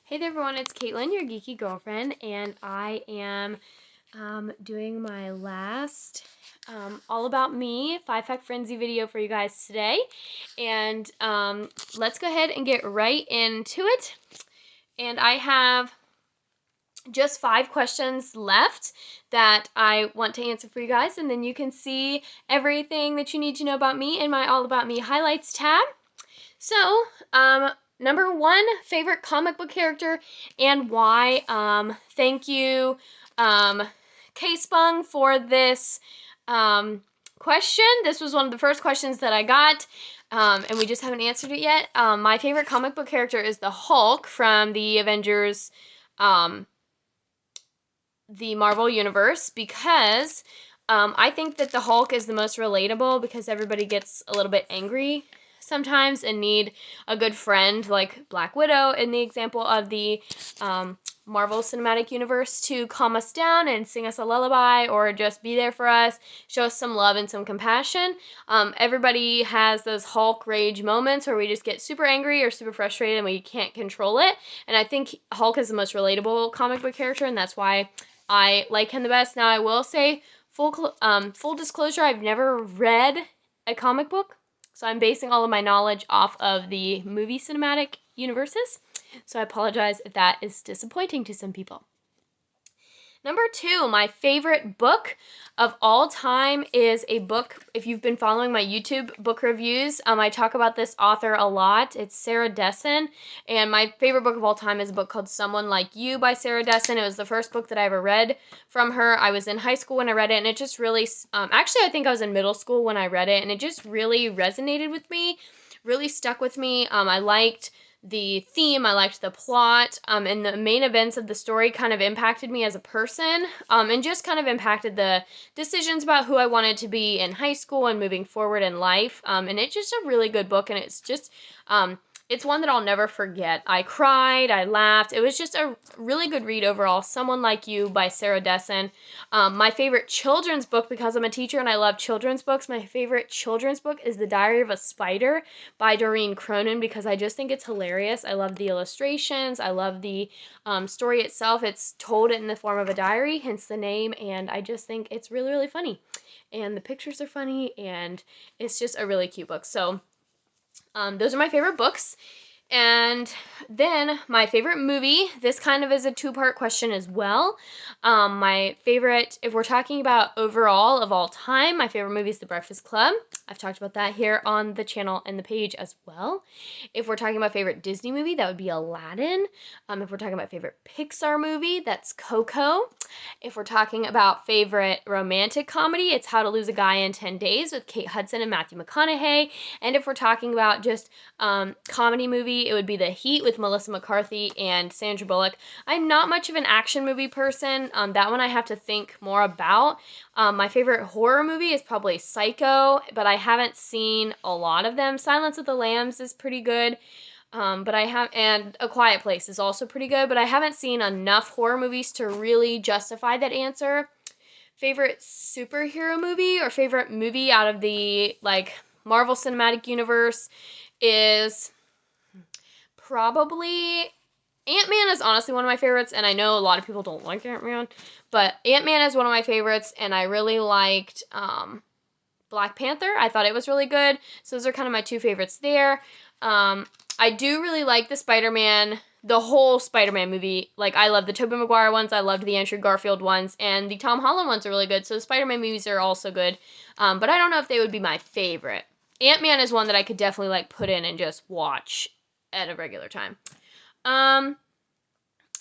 Hey there everyone, it's Caitlin, your geeky girlfriend, and I am doing my last All About Me 5-Fact Frenzy video for you guys today. And let's go ahead and get right into it. And I have just 5 questions left that I want to answer for you guys, and then you can see everything that you need to know about me in my All About Me highlights tab. So, number 1, favorite comic book character and why. Thank you, K-Spung, for this question. This was one of the first questions that I got, and we just haven't answered it yet. My favorite comic book character is the Hulk from the Avengers, the Marvel Universe, because I think that the Hulk is the most relatable because everybody gets a little bit angry sometimes and need a good friend like Black Widow in the example of the Marvel Cinematic Universe to calm us down and sing us a lullaby or just be there for us, show us some love and some compassion. Everybody has those Hulk rage moments where we just get super angry or super frustrated and we can't control it. And I think Hulk is the most relatable comic book character, and that's why I like him the best. Now I will say, full disclosure, I've never read a comic book, so I'm basing all of my knowledge off of the movie cinematic universes. So I apologize if that is disappointing to some people. Number 2, my favorite book of all time is a book, if you've been following my YouTube book reviews, I talk about this author a lot. It's Sarah Dessen, and my favorite book of all time is a book called Someone Like You by Sarah Dessen. It was the first book that I ever read from her. I was in high school when I read it, and it just really, actually I think I was in middle school when I read it, and it just really resonated with me, really stuck with me. I liked the theme, I liked the plot, and the main events of the story kind of impacted me as a person, and just kind of impacted the decisions about who I wanted to be in high school and moving forward in life, and it's just a really good book, and it's just, it's one that I'll never forget. I cried, I laughed. It was just a really good read overall. Someone Like You by Sarah Dessen. My favorite children's book, because I'm a teacher and I love children's books, my favorite children's book is The Diary of a Spider by Doreen Cronin, because I just think it's hilarious. I love the illustrations. I love the story itself. It's told in the form of a diary, hence the name, and I just think it's really, really funny. And the pictures are funny, and it's just a really cute book. So those are my favorite books. And then my favorite movie, this kind of is a 2-part question as well. My favorite, if we're talking about overall of all time, my favorite movie is The Breakfast Club. I've talked about that here on the channel and the page as well. If we're talking about favorite Disney movie, that would be Aladdin. If we're talking about favorite Pixar movie, that's Coco. If we're talking about favorite romantic comedy, it's How to Lose a Guy in 10 Days with Kate Hudson and Matthew McConaughey. And if we're talking about just comedy movie, it would be The Heat with Melissa McCarthy and Sandra Bullock. I'm not much of an action movie person. That one I have to think more about. My favorite horror movie is probably Psycho, but I haven't seen a lot of them. Silence of the Lambs is pretty good. And A Quiet Place is also pretty good, but I haven't seen enough horror movies to really justify that answer. Favorite superhero movie or favorite movie out of the, like, Marvel Cinematic Universe is probably Ant-Man is honestly one of my favorites, and I know a lot of people don't like Ant-Man, but Ant-Man is one of my favorites, and I really liked Black Panther. I thought it was really good, so those are kind of my 2 favorites there. I do really like the Spider-Man, the whole Spider-Man movie. Like, I love the Tobey Maguire ones, I loved the Andrew Garfield ones, and the Tom Holland ones are really good, so the Spider-Man movies are also good, but I don't know if they would be my favorite. Ant-Man is one that I could definitely, like, put in and just watch at a regular time. And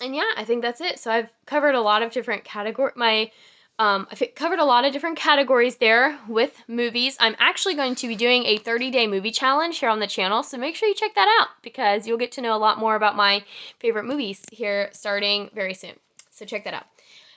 yeah, I think that's it. So I've covered a lot of different I've covered a lot of different categories there with movies. I'm actually going to be doing a 30-day movie challenge here on the channel, so make sure you check that out because you'll get to know a lot more about my favorite movies here starting very soon. So check that out.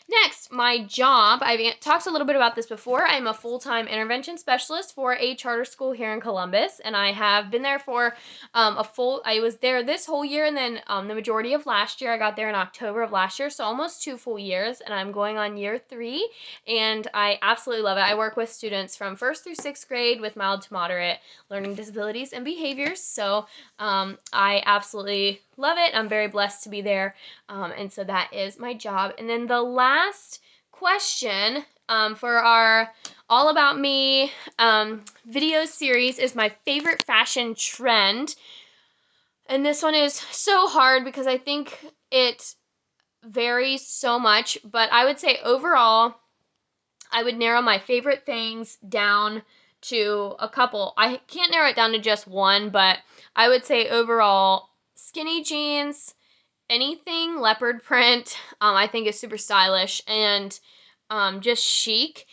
Next, my job. I've talked a little bit about this before. I'm a full-time intervention specialist for a charter school here in Columbus, and I have been there for I was there this whole year, and then the majority of last year. I got there in October of last year, so almost 2 full years, and I'm going on year 3, and I absolutely love it. I work with students from 1st through 6th grade with mild to moderate learning disabilities and behaviors, so I absolutely love it. I'm very blessed to be there. And so that is my job. And then the last question for our All About Me video series is my favorite fashion trend. And this one is so hard because I think it varies so much, but I would say overall, I would narrow my favorite things down to a couple. I can't narrow it down to just one, but I would say overall, skinny jeans, anything leopard print, I think is super stylish and just chic.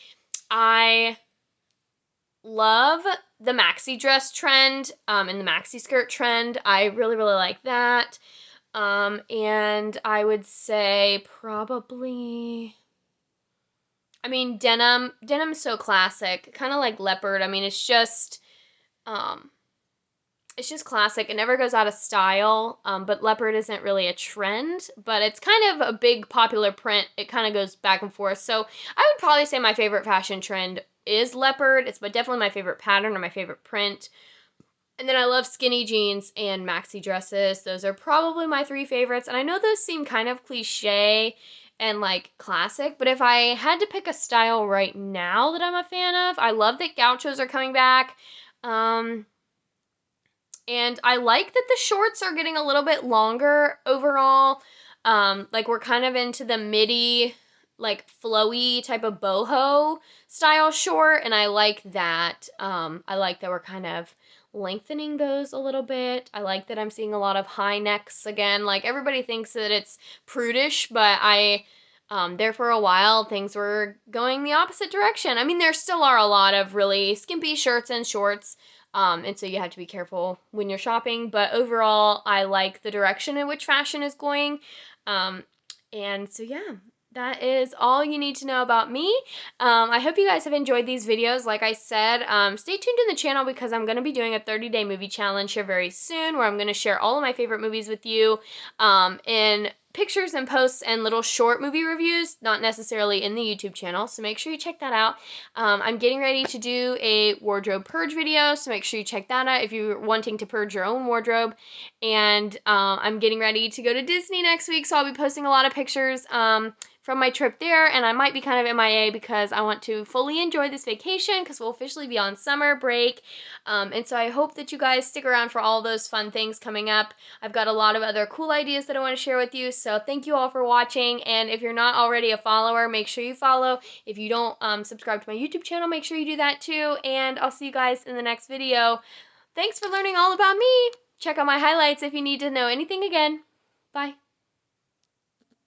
I love the maxi dress trend and the maxi skirt trend. I really, really like that. And I would say probably, I mean, denim's so classic, kind of like leopard. I mean, it's just classic. It never goes out of style, but leopard isn't really a trend, but it's kind of a big popular print. It kind of goes back and forth. So I would probably say my favorite fashion trend is leopard. It's definitely my favorite pattern or my favorite print. And then I love skinny jeans and maxi dresses. Those are probably my three favorites. And I know those seem kind of cliche and like classic, but if I had to pick a style right now that I'm a fan of, I love that gauchos are coming back. And I like that the shorts are getting a little bit longer overall. Like we're kind of into the midi, like flowy type of boho style short, and I like that. I like that we're kind of lengthening those a little bit. I like that I'm seeing a lot of high necks again. Like everybody thinks that it's prudish, but there for a while things were going the opposite direction. I mean, there still are a lot of really skimpy shirts and shorts. And so you have to be careful when you're shopping. But overall, I like the direction in which fashion is going. And so, yeah, that is all you need to know about me. I hope you guys have enjoyed these videos. Like I said, stay tuned to the channel because I'm going to be doing a 30-day movie challenge here very soon where I'm going to share all of my favorite movies with you in pictures and posts and little short movie reviews, not necessarily in the YouTube channel, so make sure you check that out. I'm getting ready to do a wardrobe purge video, so make sure you check that out if you're wanting to purge your own wardrobe. And I'm getting ready to go to Disney next week, so I'll be posting a lot of pictures from my trip there, and I might be kind of MIA because I want to fully enjoy this vacation because we'll officially be on summer break. And so I hope that you guys stick around for all those fun things coming up. I've got a lot of other cool ideas that I want to share with you, so thank you all for watching, and if you're not already a follower, make sure you follow. If you don't subscribe to my YouTube channel, make sure you do that too, and I'll see you guys in the next video. Thanks for learning all about me. Check out my highlights if you need to know anything again. Bye.